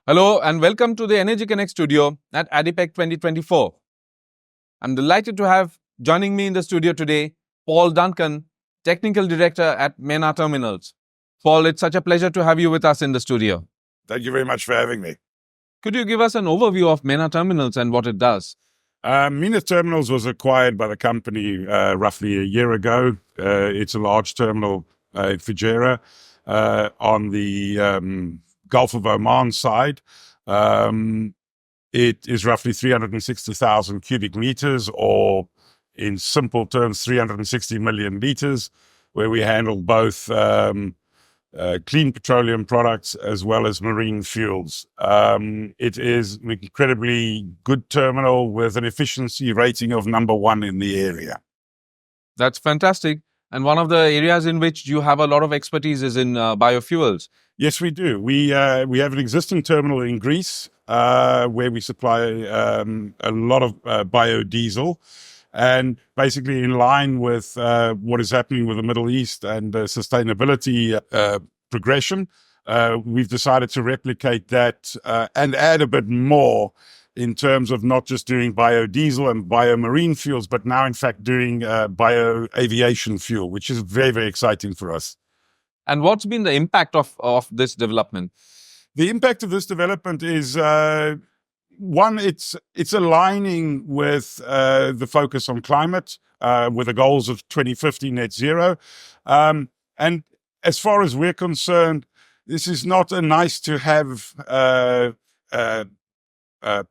Hello and welcome to the Energy Connect studio at ADIPEC 2024. I'm delighted to have joining me in the studio today, Paul Duncan, Technical Director at MENA Terminals. Paul, it's such a pleasure to have you with us in the studio. Thank you very much for having me. Could you give us an overview of MENA Terminals and what it does? MENA Terminals was acquired by the company roughly a year ago. It's a large terminal in Fujairah on the Gulf of Oman side. It is roughly 360,000 cubic meters, or in simple terms, 360 million liters, where we handle both clean petroleum products as well as marine fuels. It is an incredibly good terminal with an efficiency rating of #1 in the area. That's fantastic. And one of the areas in which you have a lot of expertise is in biofuels. Yes, we do. We have an existing terminal in Greece where we supply a lot of biodiesel. And basically in line with what is happening with the Middle East and sustainability progression, we've decided to replicate that and add a bit more in terms of not just doing biodiesel and biomarine fuels, but now in fact doing bioaviation fuel, which is very, very exciting for us. And what's been the impact of this development? The impact of this development is one, it's aligning with the focus on climate, with the goals of 2050 net zero. And as far as we're concerned, this is not a nice to have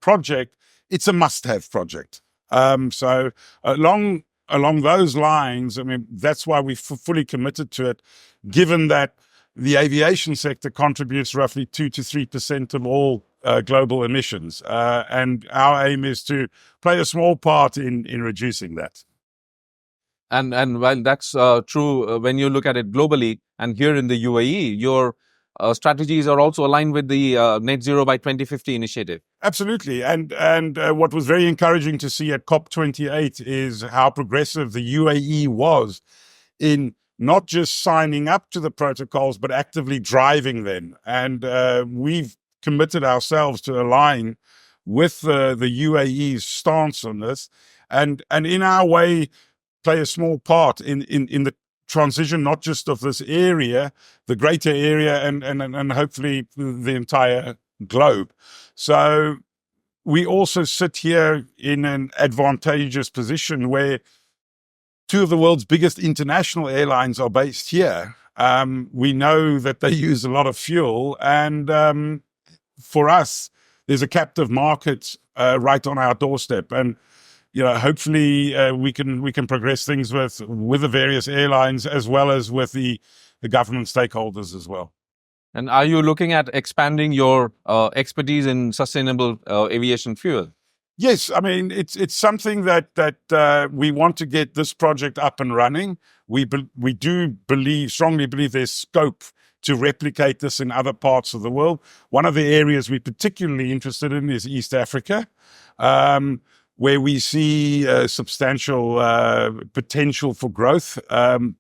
project. It's a must-have project. So along those lines, I mean, that's why we're fully committed to it, given that the aviation sector contributes roughly 2 to 3% of all global emissions. And our aim is to play a small part in reducing that. And while that's true when you look at it globally, and here in the UAE, your strategies are also aligned with the Net Zero by 2050 initiative. Absolutely. And what was very encouraging to see at COP28 is how progressive the UAE was in not just signing up to the protocols, but actively driving them. And we've committed ourselves to align with the UAE's stance on this, and in our way, play a small part in the transition, not just of this area, the greater area, and hopefully the entire globe. So we also sit here in an advantageous position where two of the world's biggest international airlines are based here. We know that they use a lot of fuel, and for us, there's a captive market right on our doorstep. And hopefully we can progress things with the various airlines as well as with the government stakeholders as well. And are you looking at expanding your expertise in sustainable aviation fuel? Yes, I mean, it's something that we want to get this project up and running. We do strongly believe there's scope to replicate this in other parts of the world. One of the areas we're particularly interested in is East Africa, where we see substantial potential for growth.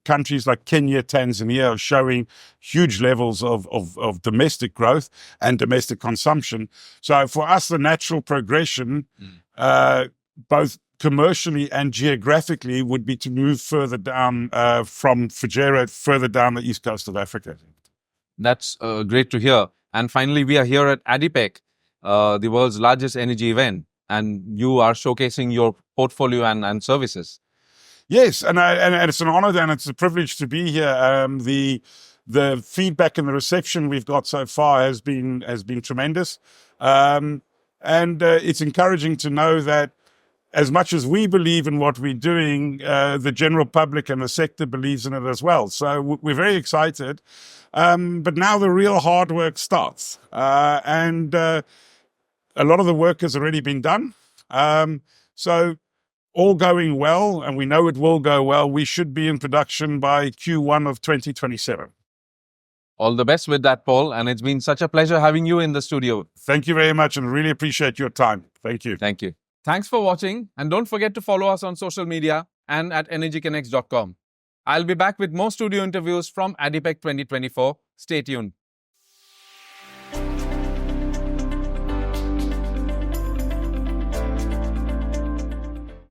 Countries like Kenya, Tanzania are showing huge levels of domestic growth and domestic consumption. So for us, the natural progression, both commercially and geographically, would be to move further down from Fujairah, further down the east coast of Africa. That's great to hear. And finally, we are here at ADIPEC, the world's largest energy event, and you are showcasing your portfolio and services. Yes, and it's an honor and it's a privilege to be here. The feedback and the reception we've got so far has been tremendous, and it's encouraging to know that as much as we believe in what we're doing, the general public and the sector believes in it as well. So we're very excited. But now the real hard work starts. And a lot of the work has already been done. So all going well, and we know it will go well. We should be in production by Q1 of 2027. All the best with that, Paul. And it's been such a pleasure having you in the studio. Thank you very much, and really appreciate your time. Thank you. Thank you. Thanks for watching, and don't forget to follow us on social media and at energyconnects.com. I'll be back with more studio interviews from ADIPEC 2024. Stay tuned.